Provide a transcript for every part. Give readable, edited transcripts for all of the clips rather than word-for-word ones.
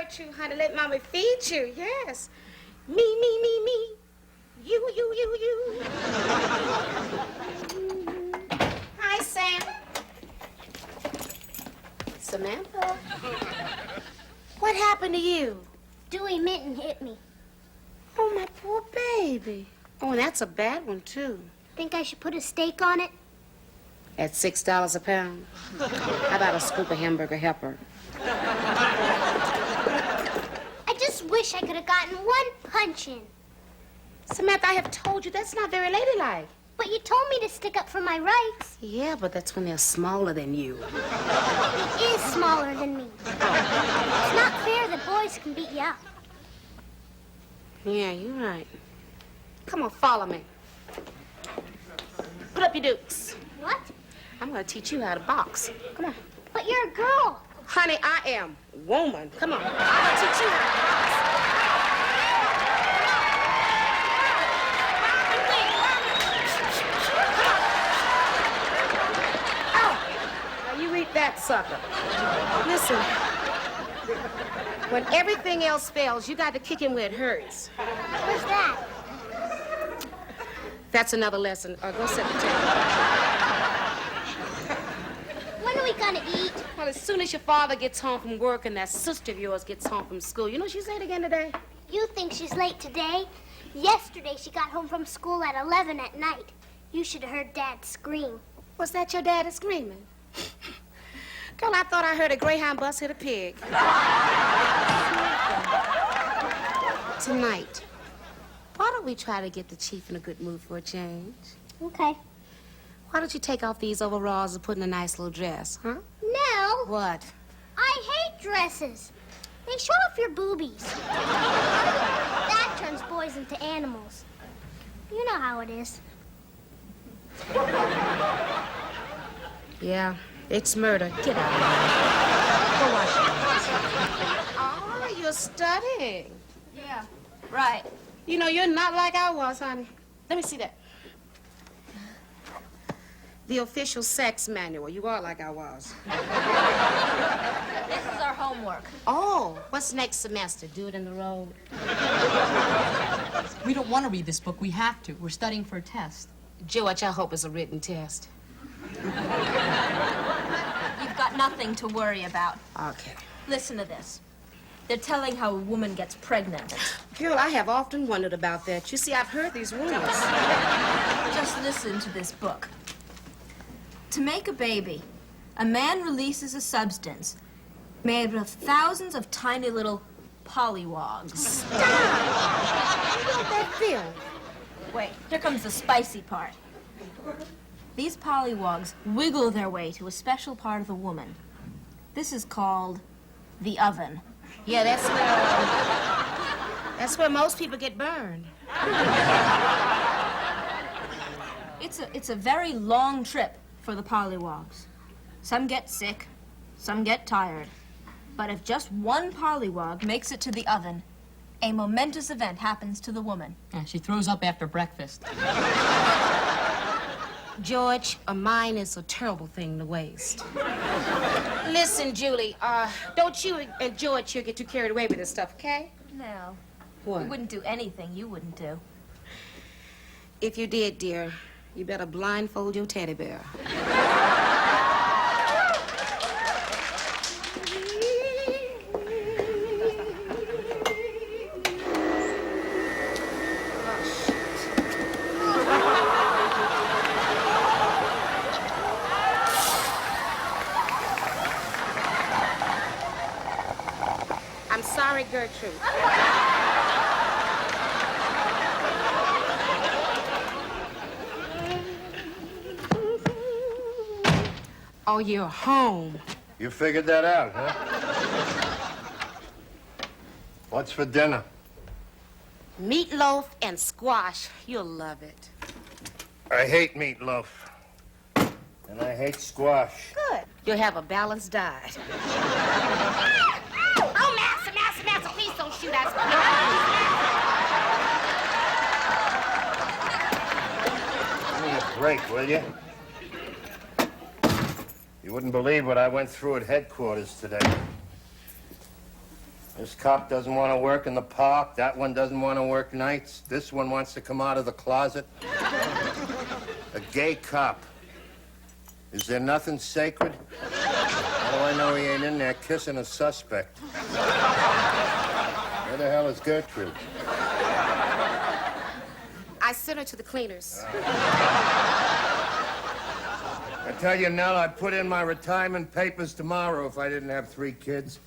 Gertrude, honey. Let Mama feed you. Yes. Me. You. Hi, Sam. Samantha. What happened to you? Dewey Minton hit me. Oh, my poor baby. Oh, and that's a bad one, too. Think I should put a steak on it? At $6 a pound? How about a scoop of hamburger helper? I just wish I could have gotten one punch in. Samantha, I have told you that's not very ladylike. But you told me to stick up for my rights. Yeah, but that's when they're smaller than you. He is smaller than me. It's not fair that boys can beat you up. Yeah, you're right. Come on, follow me. Put up your dukes. What? I'm going to teach you how to box. Come on. But you're a girl. Honey, I am woman. Come on. I'm going to teach you how to box. That sucker. Listen, when everything else fails, you got to kick him where it hurts. What's that? That's another lesson. Go set the table. When are we gonna eat? Well, as soon as your father gets home from work and that sister of yours gets home from school. You know she's late again today? You think she's late today? Yesterday she got home from school at 11 at night. You should have heard Dad scream. Was that your daddy screaming? Girl, I thought I heard a Greyhound bus hit a pig. Tonight, why don't we try to get the chief in a good mood for a change? Okay. Why don't you take off these overalls and put in a nice little dress, huh? No. What? I hate dresses. They show off your boobies. That turns boys into animals. You know how it is. Yeah. It's murder. Get out. Go wash your hands. Oh, you're studying. Yeah, right. You know, you're not like I was, honey. Let me see that. The official sex manual. You are like I was. This is our homework. Oh, what's next semester? Do it in the road. We don't want to read this book. We have to. We're studying for a test. George, I hope it's a written test. You've got nothing to worry about. Okay. Listen to this. They're telling how a woman gets pregnant. Girl, I have often wondered about that. You see, I've heard these rumors. Just listen to this book. To make a baby, a man releases a substance made of thousands of tiny little pollywogs. Stop! You want that film? Wait, here comes the spicy part. These pollywogs wiggle their way to a special part of the woman. This is called the oven. Yeah, that's where most people get burned. It's a very long trip for the pollywogs. Some get sick, some get tired. But if just one pollywog makes it to the oven, a momentous event happens to the woman. Yeah, she throws up after breakfast. George, a mind is a terrible thing to waste. Listen, Julie, don't you and George here get too carried away with this stuff, okay? No. What? We wouldn't do anything you wouldn't do. If you did, dear, you better blindfold your teddy bear. I'm sorry, Gertrude. Oh, you're home. You figured that out, huh? What's for dinner? Meatloaf and squash. You'll love it. I hate meatloaf. And I hate squash. Good. You'll have a balanced diet. Oh, Master, please don't shoot us. Give me a break, will you? You wouldn't believe what I went through at headquarters today. This cop doesn't want to work in the park. That one doesn't want to work nights. This one wants to come out of the closet. A gay cop. Is there nothing sacred? How do I know he ain't in there kissing a suspect? Where the hell is Gertrude? I sent her to the cleaners. I tell you, Nell, I'd put in my retirement papers tomorrow if I didn't have 3 kids.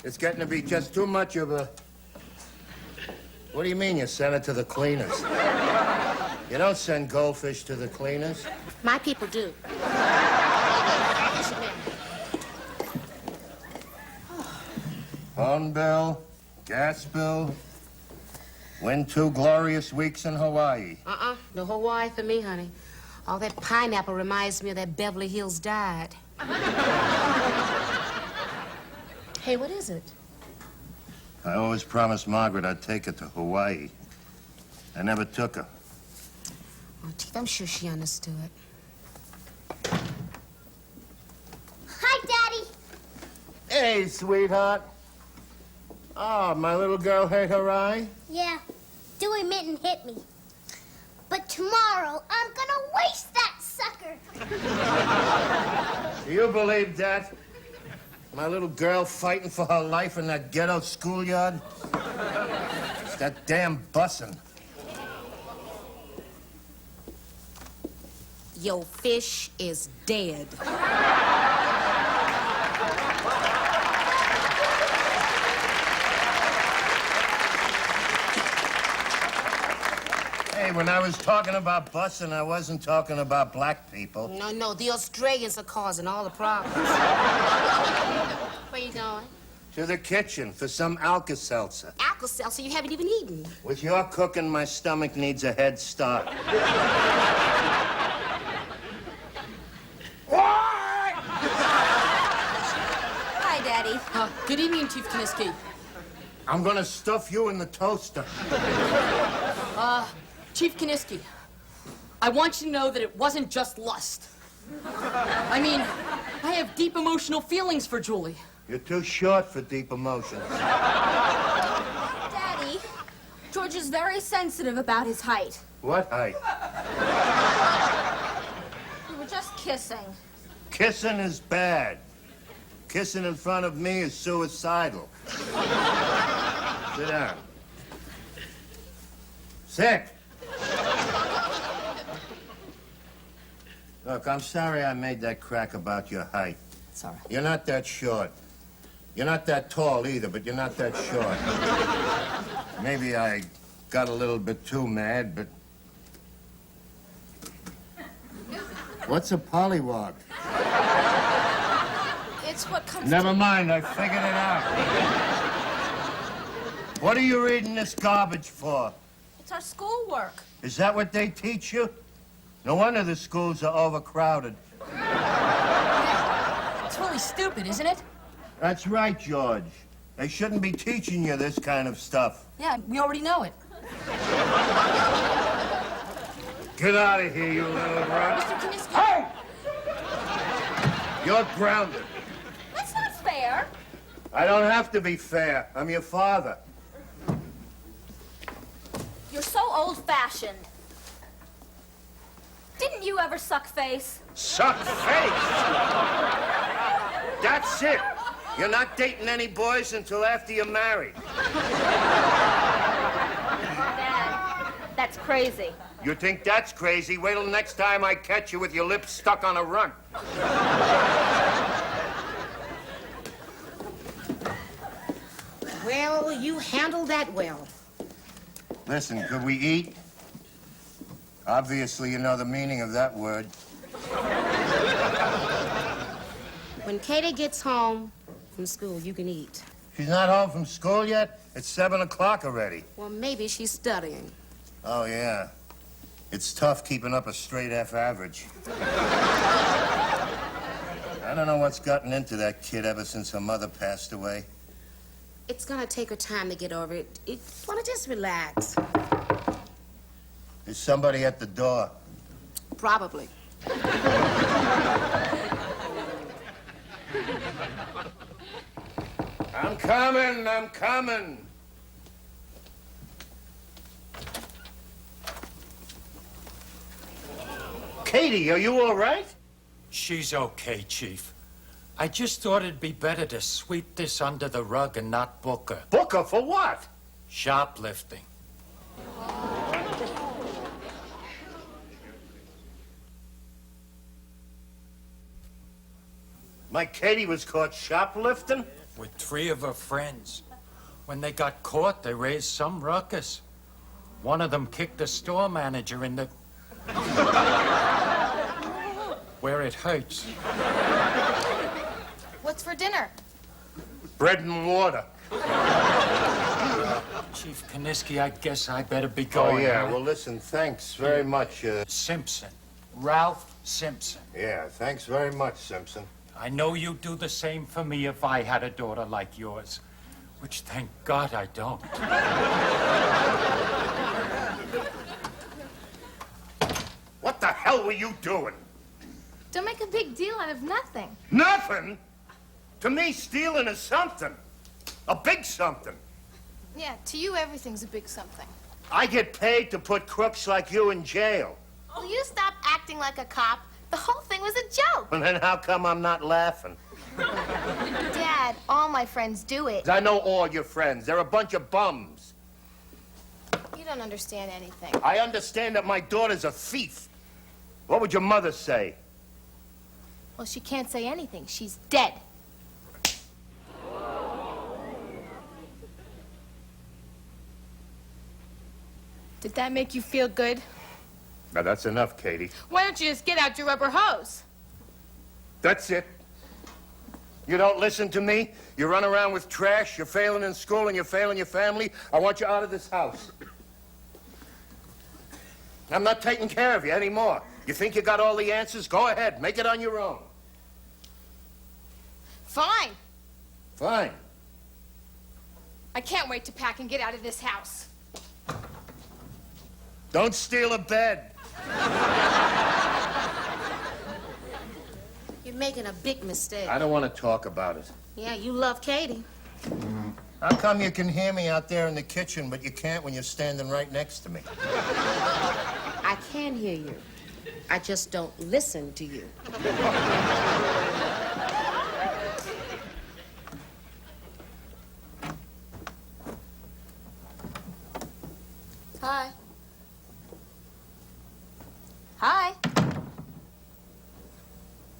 It's getting to be just too much of a... What do you mean you sent it to the cleaners? You don't send goldfish to the cleaners. My people do. Phone bill, gas bill, win 2 glorious weeks in Hawaii. No Hawaii for me, honey. All that pineapple reminds me of that Beverly Hills diet. Hey, what is it? I always promised Margaret I'd take her to Hawaii. I never took her. Oh, Teeth, I'm sure she understood. Hi, Daddy. Hey, sweetheart. Oh, my little girl hurt her eye? Yeah, Dewey Mitten hit me. But tomorrow, I'm gonna waste that sucker. Do you believe that? My little girl fighting for her life in that ghetto schoolyard? It's that damn bussin'. Your fish is dead. Hey, when I was talking about bussin', I wasn't talking about black people. No, the Australians are causing all the problems. Where you going? To the kitchen for some Alka-Seltzer. Alka-Seltzer you haven't even eaten. With your cooking, my stomach needs a head start. Hi, Daddy. Good evening, Chief Kiniski. I'm gonna stuff you in the toaster. Chief Kiniski, I want you to know that it wasn't just lust. I mean, I have deep emotional feelings for Julie. You're too short for deep emotions. Daddy, George is very sensitive about his height. What height? We were just kissing. Kissing is bad. Kissing in front of me is suicidal. Sit down. Sit. Look, I'm sorry I made that crack about your height. Sorry. You're not that short. You're not that tall either, but you're not that short. Maybe I got a little bit too mad, but... What's a pollywog? It's what comes Never mind, I figured it out. What are you reading this garbage for? It's our schoolwork. Is that what they teach you? No wonder the schools are overcrowded. It's really stupid, isn't it? That's right, George. They shouldn't be teaching you this kind of stuff. Yeah, we already know it. Get out of here, you little rat. Mr. Kiniski. Hey! You're grounded. That's not fair. I don't have to be fair. I'm your father. You're so old-fashioned. Didn't you ever suck face? Suck face! That's it. You're not dating any boys until after you're married. Dad, that's crazy. You think that's crazy? Wait till next time I catch you with your lips stuck on a runt. Well, you handled that well. Listen, could we eat? Obviously, you know the meaning of that word. When Katie gets home from school, you can eat. She's not home from school yet? It's 7 o'clock already. Well, maybe she's studying. Oh, yeah. It's tough keeping up a straight F average. I don't know what's gotten into that kid ever since her mother passed away. It's gonna take her time to get over it. You wanna just relax. There's somebody at the door. Probably. I'm coming, I'm coming. Katie, are you all right? She's okay, Chief. I just thought it'd be better to sweep this under the rug and not book her. Book her for what? Shoplifting. My Katie was caught shoplifting? With 3 of her friends. When they got caught, they raised some ruckus. One of them kicked the store manager in the... where it hurts. What's for dinner? Bread and water. Chief Kaniski, I guess I better be going. Oh, yeah. huh? Well, listen, thanks very much. Simpson. Ralph Simpson. Yeah, thanks very much, Simpson. I know you'd do the same for me if I had a daughter like yours. Which, thank God, I don't. What the hell were you doing? Don't make a big deal out of nothing. Nothing? To me, stealing is something. A big something. Yeah, to you, everything's a big something. I get paid to put crooks like you in jail. Will you stop acting like a cop? The whole thing was a joke. And then how come I'm not laughing? Dad, all my friends do it. I know all your friends. They're a bunch of bums. You don't understand anything. I understand that my daughter's a thief. What would your mother say? Well, she can't say anything. She's dead. Did that make you feel good? Now, that's enough, Katie. Why don't you just get out your rubber hose? That's it. You don't listen to me. You run around with trash. You're failing in school and you're failing your family. I want you out of this house. I'm not taking care of you anymore. You think you got all the answers? Go ahead. Make it on your own. Fine. Fine. I can't wait to pack and get out of this house. Don't steal a bed. You're making a big mistake. I don't want to talk about it. Yeah, you love Katie. How come you can hear me out there in the kitchen, but you can't when you're standing right next to me? I can hear you. I just don't listen to you. Hi. Hi.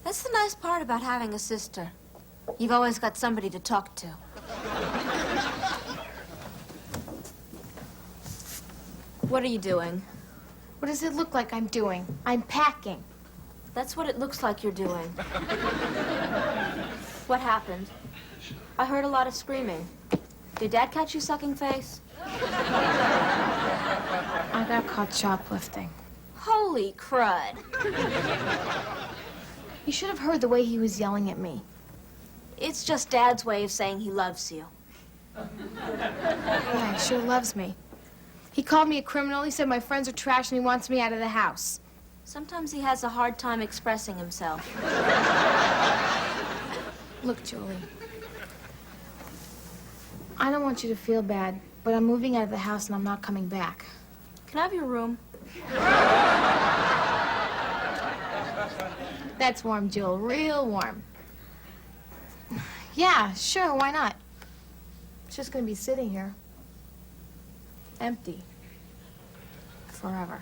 That's the nice part about having a sister. You've always got somebody to talk to. What are you doing? What does it look like I'm doing? I'm packing. That's what it looks like you're doing. What happened? I heard a lot of screaming. Did Dad catch you sucking face? I got caught shoplifting. Holy crud. You should have heard the way he was yelling at me. It's just Dad's way of saying he loves you. Yeah, he sure loves me. He called me a criminal. He said my friends are trash and he wants me out of the house. Sometimes he has a hard time expressing himself. Look, Julie. I don't want you to feel bad, but I'm moving out of the house and I'm not coming back. Can I have your room? That's warm, Jewel. Real warm. Yeah, sure, why not? It's just gonna be sitting here. Empty. Forever.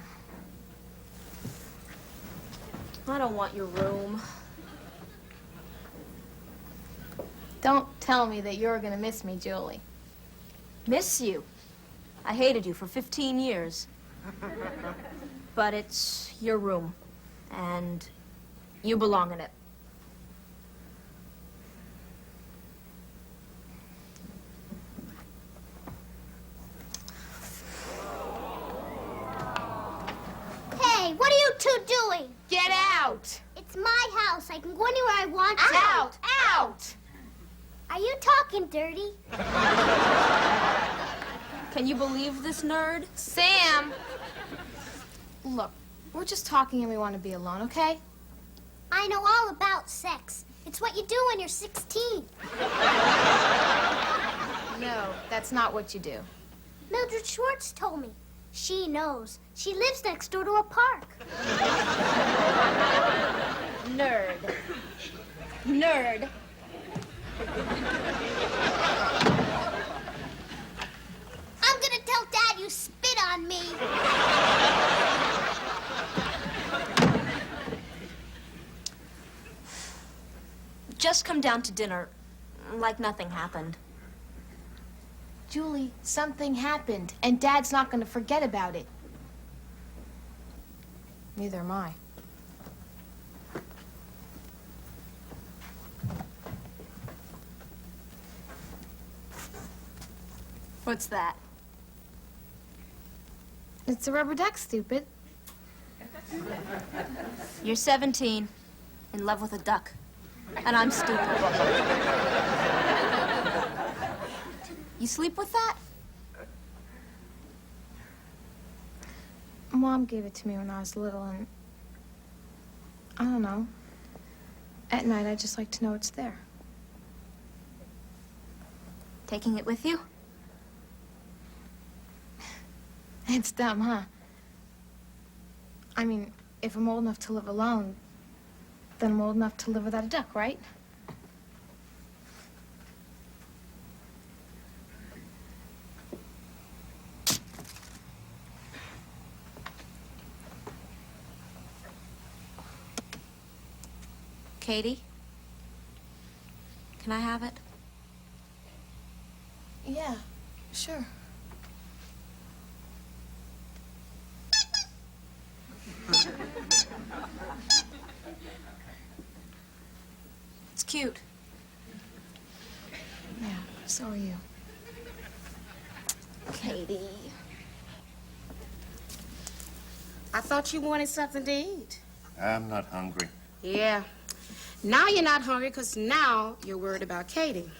I don't want your room. Don't tell me that you're gonna miss me, Julie. Miss you. I hated you for 15 years. But it's your room, and you belong in it. Hey, what are you two doing? Get out! It's my house. I can go anywhere I want to. Out! Out! Are you talking dirty? Can you believe this nerd? Sam! Look, we're just talking and we want to be alone, okay? I know all about sex. It's what you do when you're 16. That's not what you do. Mildred Schwartz told me. She knows. She lives next door to a park. Nerd. Nerd. I'm gonna tell Dad you spit on me. Just come down to dinner like nothing happened. Julie, something happened, and Dad's not going to forget about it. Neither am I. What's that? It's a rubber duck, stupid. You're 17, in love with a duck, and I'm stupid. You sleep with that? Mom gave it to me when I was little, and I don't know. At night, I just like to know it's there. Taking it with you? It's dumb, huh? I mean, if I'm old enough to live alone, then I'm old enough to live without a duck, right? Katie? Can I have it? Yeah, sure. It's cute. Yeah, so are you. Katie. I thought you wanted something to eat. I'm not hungry. Yeah. Now you're not hungry because now you're worried about Katie.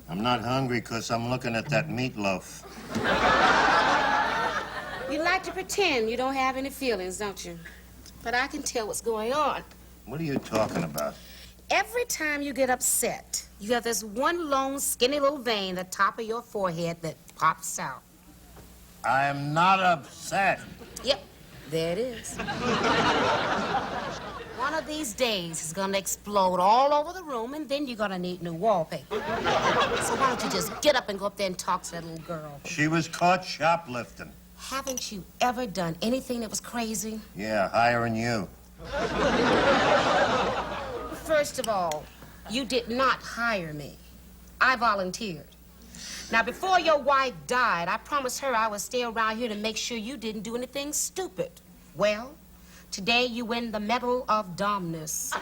I'm not hungry because I'm looking at that meatloaf. You like to pretend you don't have any feelings, don't you? But I can tell what's going on. What are you talking about? Every time you get upset, you have this one long, skinny little vein at the top of your forehead that pops out. I am not upset. Yep, there it is. One of these days, it's gonna explode all over the room, and then you're gonna need new wallpaper. So why don't you just get up and go up there and talk to that little girl? She was caught shoplifting. Haven't you ever done anything that was crazy? Yeah, hiring you. First of all, you did not hire me. I volunteered. Now, before your wife died, I promised her I would stay around here to make sure you didn't do anything stupid. Well, today you win the Medal of Dumbness.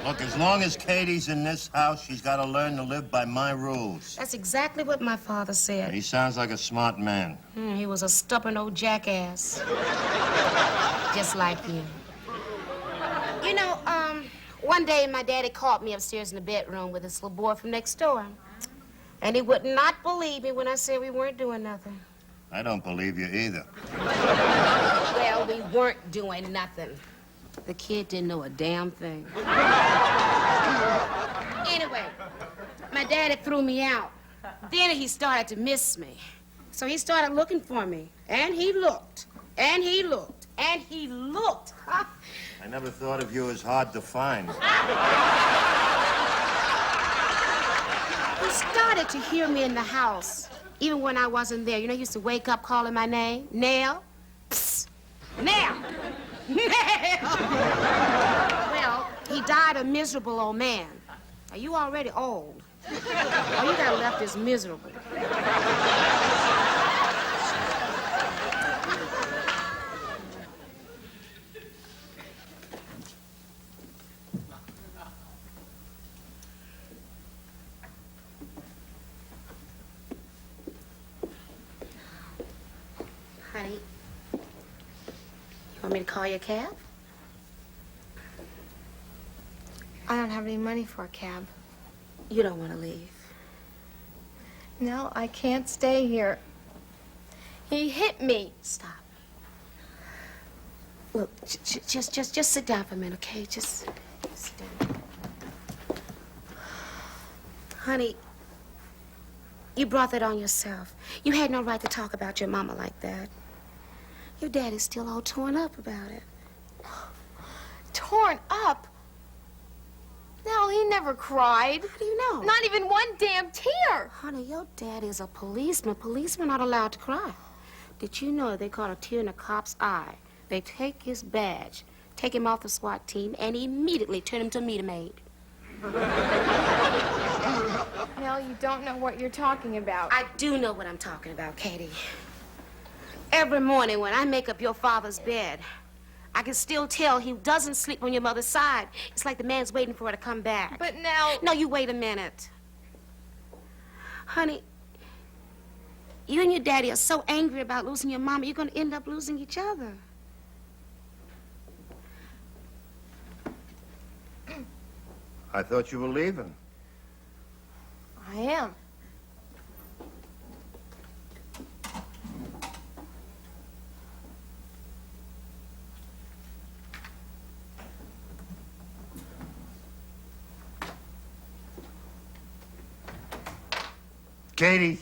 Look, as long as Katie's in this house, she's got to learn to live by my rules. That's exactly what my father said. He sounds like a smart man. He was a stubborn old jackass. Just like you. You know, one day my daddy caught me upstairs in the bedroom with this little boy from next door. And he would not believe me when I said we weren't doing nothing. I don't believe you either. Well, we weren't doing nothing. The kid didn't know a damn thing. Anyway, my daddy threw me out. Then he started to miss me. So he started looking for me. And he looked. And he looked. And he looked. I never thought of you as hard to find. He started to hear me in the house, even when I wasn't there. You know, he used to wake up calling my name. Nell. Psst. Nell. Nell. Well, he died a miserable old man. Now, you already old. All you got left is miserable. Honey, you want me to call you a cab? I don't have any money for a cab. You don't want to leave. No, I can't stay here. He hit me. Stop. Look, just sit down for a minute, okay? Just sit down. Honey, You brought that on yourself. You had no right to talk about your mama like that. Your daddy's still all torn up about it. Torn up? No, he never cried. How do you know? Not even one damn tear. Honey, your dad is a policeman. Policemen aren't allowed to cry. Did you know they caught a tear in a cop's eye? They take his badge, take him off the SWAT team, and immediately turn him to a meter maid. Nell, you don't know what you're talking about. I do know what I'm talking about, Katie. Every morning when I make up your father's bed, I can still tell he doesn't sleep on your mother's side. It's like the man's waiting for her to come back. But Nell... No, you wait a minute. Honey, you and your daddy are so angry about losing your mama, you're going to end up losing each other. I thought you were leaving. I am. Katie.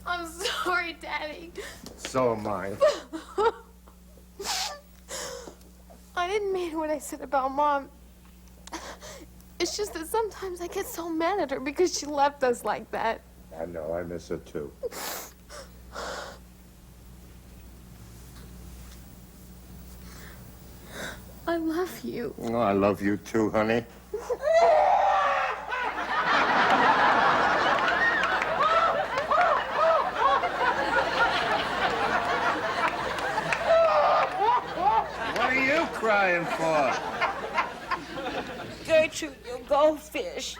I'm sorry, Daddy. So am I. I didn't mean what I said about Mom. It's just that sometimes I get so mad at her because she left us like that. I know, I miss her too. I love you. Oh, I love you too, honey. What are you crying for? Gertrude, your goldfish.